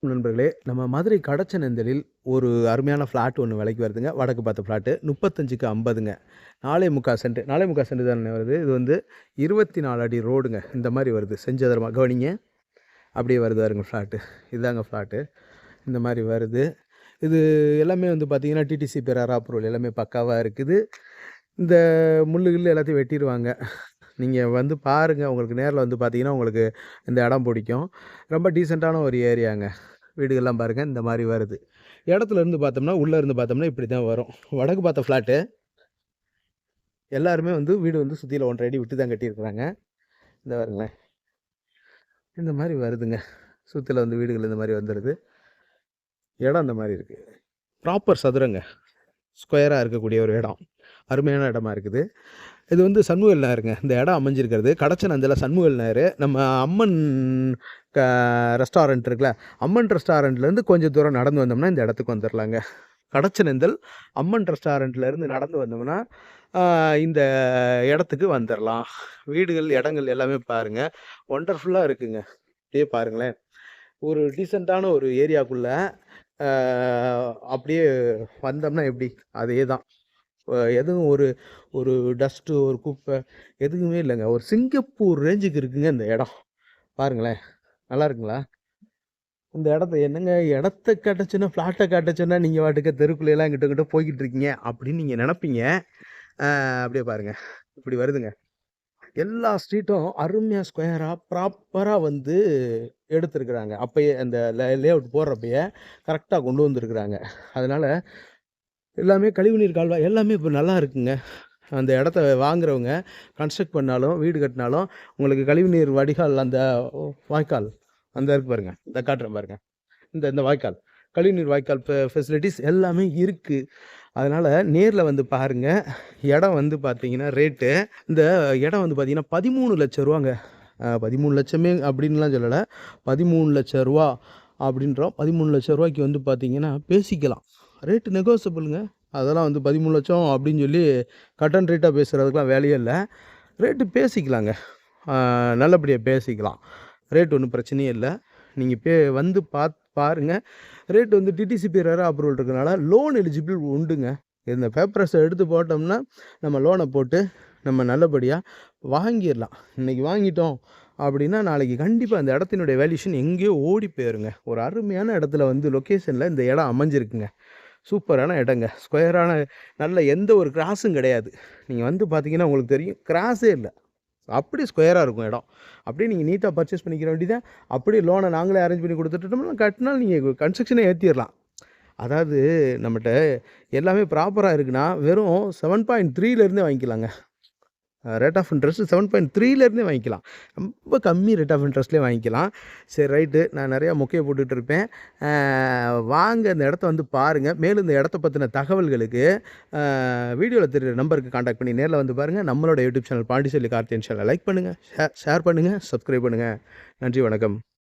நண்பர்களே, நம்ம மதுரை கடச்சனந்தலில் ஒரு அருமையான ஃப்ளாட் ஒண்ணு விலைக்கு வருதுங்க. வடக்கு பார்த்த ஃப்ளாட்டு. 35க்கு 50ங்க. 4.25 சென்ட். 4.25 சென்ட் தானே வருது. இது வந்து 24 அடி ரோடுங்க. இந்த மாரி வருது. செஞ்சதரமா கவனிங்க. அப்படியே வருது பாருங்க ஃப்ளாட்டு. இதாங்க ஃப்ளாட்டு. இந்த மாரி வருது. இது எல்லாமே வந்து பார்த்தீங்கன்னா, டிடிசி பெராரா அப்ரூவல் எல்லாமே பக்காவா இருக்குது. இந்த முள்ளு கில்லு எல்லாத்தையும் வெட்டிருவாங்க. நீங்க வந்து பாருங்க. உங்களுக்கு நேர்ல வந்து பார்த்தீங்கன்னா, உங்களுக்கு இந்த இடம் புடிக்கும். ரொம்ப டீசென்ட்டான ஒரு ஏரியாங்க. வீடுகள்லாம் பாருங்க, இந்த மாரி வருது. இடத்துல இருந்து பார்த்தோம்னா, உள்ள இருந்து பார்த்தோம்னா இப்படி தான் வரும். வடக்கு பார்த்த ஃப்ளாட்டு. எல்லாருமே வந்து வீடு வந்து சுத்தியில 1 1/2 அடி விட்டு தான் கட்டியிருக்கிறாங்க. இந்த பாருங்களேன். இந்த மாரி வருதுங்க. சுத்தில வந்து வீடுகள் இந்த மாரி வந்துருது. இடம் இந்த மாரி இருக்கு. ப்ராப்பர் சதுரங்க. ஸ்கொயரா இருக்கக்கூடிய ஒரு இடம். அருமையான இடமா இருக்குது. இது வந்து சண்முகல் நகருங்க. இந்த இடம் அமைஞ்சிருக்கிறது கடச்சனந்தல சண்முகல் நகரு. நம்ம அம்மன் க ரெஸ்டாரண்ட் இருக்குல்ல, அம்மன் ரெஸ்டாரண்ட்லேருந்து கொஞ்சம் தூரம் நடந்து வந்தோம்னா இந்த இடத்துக்கு வந்துரலாங்க. கடச்சனந்தல் அம்மன் ரெஸ்டாரண்ட்லேருந்து நடந்து வந்தோம்னா, இந்த இடத்துக்கு வந்துரலாம். வீடுகள், இடங்கள் எல்லாமே பாருங்க. ஒண்டர்ஃபுல்லா இருக்குங்க. அப்படியே பாருங்களேன். ஒரு டீசென்ட்டான ஒரு ஏரியாக்குள்ள அ அப்படியே வந்தோம்னா எப்படி? அதே தான். எதுவும் ஒரு ஒரு டஸ்ட்டு, ஒரு குப்பை எதுவுமே இல்லங்க. ஒரு சிங்கப்பூர் ரேஞ்சுக்கு இருக்குங்க இந்த இடம். பாருங்களேன். நல்லா இருக்குங்களா? இந்த இடத்த என்னங்க இடத்த காட்டச்சுன்னா, ஃப்ளாட்ட காட்டச்சுன்னா, நீங்க பாட்டுக்கு தெருக்குள்ளலாம் இங்கிட்டும், இங்கிட்டும் போய்க்கிட்டு இருக்கீங்க அப்படின்னு நீங்க நெனப்பீங்க. அப்படியே பாருங்க. இப்படி வருதுங்க. எல்லா ஸ்ட்ரீட்டும் அருமையா ஸ்கொயரா, ப்ராப்பரா வந்து எடுத்திருக்கிறாங்க. அப்பயே அந்த லேஅவுட் போடுறப்பயே கரெக்ட்டா கொண்டு வந்திருக்கிறாங்க. அதனால எல்லாமே கழிவுநீர் கால்வாய் எல்லாமே இப்ப நல்லா இருக்குங்க. அந்த இடத்த வாங்குறவங்க கன்ஸ்ட்ரக்ட் பண்ணாலும், வீடு கட்டினாலும் உங்களுக்கு கழிவுநீர் வடிகால் அந்த வாய்க்கால் அந்த இருக்கு பாருங்க. இந்த காட்டுறேன் பாருங்க. இந்த இந்த வாய்க்கால். கழிவுநீர் வாய்க்கால் ஃபெசிலிட்டீஸ் எல்லாமே இருக்கு. அதனால நேர்ல வந்து பாருங்க. இடம் வந்து பார்த்தீங்கன்னா, ரேட்டு இந்த இடம் வந்து பார்த்தீங்கன்னா, 13,00,000 13,00,000 அப்படின்லாம் சொல்லல. ரூ. 13,00,000 அப்படின்றோம். 13,00,000 வந்து பார்த்தீங்கன்னா, பேசிக்கலாம். ரேட் நெகோசியபிள்ங்க. அதெல்லாம் வந்து 13,00,000 அப்படின்னு சொல்லி கட் அண்ட் ரைட்டா பேசுறதுக்குலாம் வேலையே இல்ல. ரேட்டு பேசிக்கலாங்க. நல்லபடியா பேசிக்கலாம். ரேட் ஒண்ணும் பிரச்சனையே இல்ல. நீங்க வந்து பாருங்க. ரேட் வந்து டிடிசிபி ரெரா அப்ரூவல் இருக்கனால லோன் எலிஜிபிள் உண்டுங்க. இந்த பேப்பர்ஸ எடுத்து போட்டோம்னா, நம்ம லோன போட்டு நம்ம நல்லபடியா வாங்கிர்லாம். இன்னைக்கு வாங்கிட்டோம் அப்படின்னா, நாளைக்கு கண்டிப்பா அந்த இடத்தினுடைய வேல்யூஷன் எங்கேயோ ஓடி போயிருங்க. ஒரு அருமையான இடத்துல வந்து லொகேஷன்ல இந்த இடம் அமைஞ்சிருக்குங்க. சூப்பரான இடங்க. ஸ்கொயரான நல்ல எந்த ஒரு கிராஸும் கிடையாது. நீங்க வந்து பார்த்தீங்கன்னா, உங்களுக்கு தெரியும். கிராஸே இல்ல. அப்படியே ஸ்கொயரா இருக்கும் இடம். அப்படியே நீங்க நீட்டா பர்ச்சேஸ் பண்ணிக்கிற வேண்டியதான். அப்படியே லோன நாங்களே அரேஞ்ச் பண்ணி குடுத்துட்டோம்னா, கட்டினா நீங்க கன்ஸ்ட்ரக்ஷனே ஏத்திர்லாம். அதாவது நம்மட்ட எல்லாமே ப்ராப்பரா இருக்குன்னா, வெறும் 7.3 இருந்தே வாங்கிக்கலாங்க. ரேட் ஆஃப் இன்ட்ரெஸ்ட் 7.3 இருந்தே வாங்கிக்கலாம். ரொம்ப கம்மி ரேட் ஆஃப் இன்ட்ரெஸ்ட்லயே வாங்கிக்கலாம். சரி ரைட்டு. நான் நெறையா மொக்கைய போட்டுட்டு இருப்பேன். வாங்க இந்த இடத்த வந்து பாருங்க. மேலும் இந்த இடத்த பத்தின தகவல்களுக்கு வீடியோல தெரியிற நம்பருக்கு கான்டாக்ட் பண்ணி நேர்ல வந்து பாருங்க. நம்மளோட யூடியூப் சேனல் பாண்டிச்செல்வி கார்த்தியன் சேனல லைக் பண்ணுங்க, ஷேர் பண்ணுங்க, சப்ஸ்கிரைப் பண்ணுங்க. நன்றி, வணக்கம்.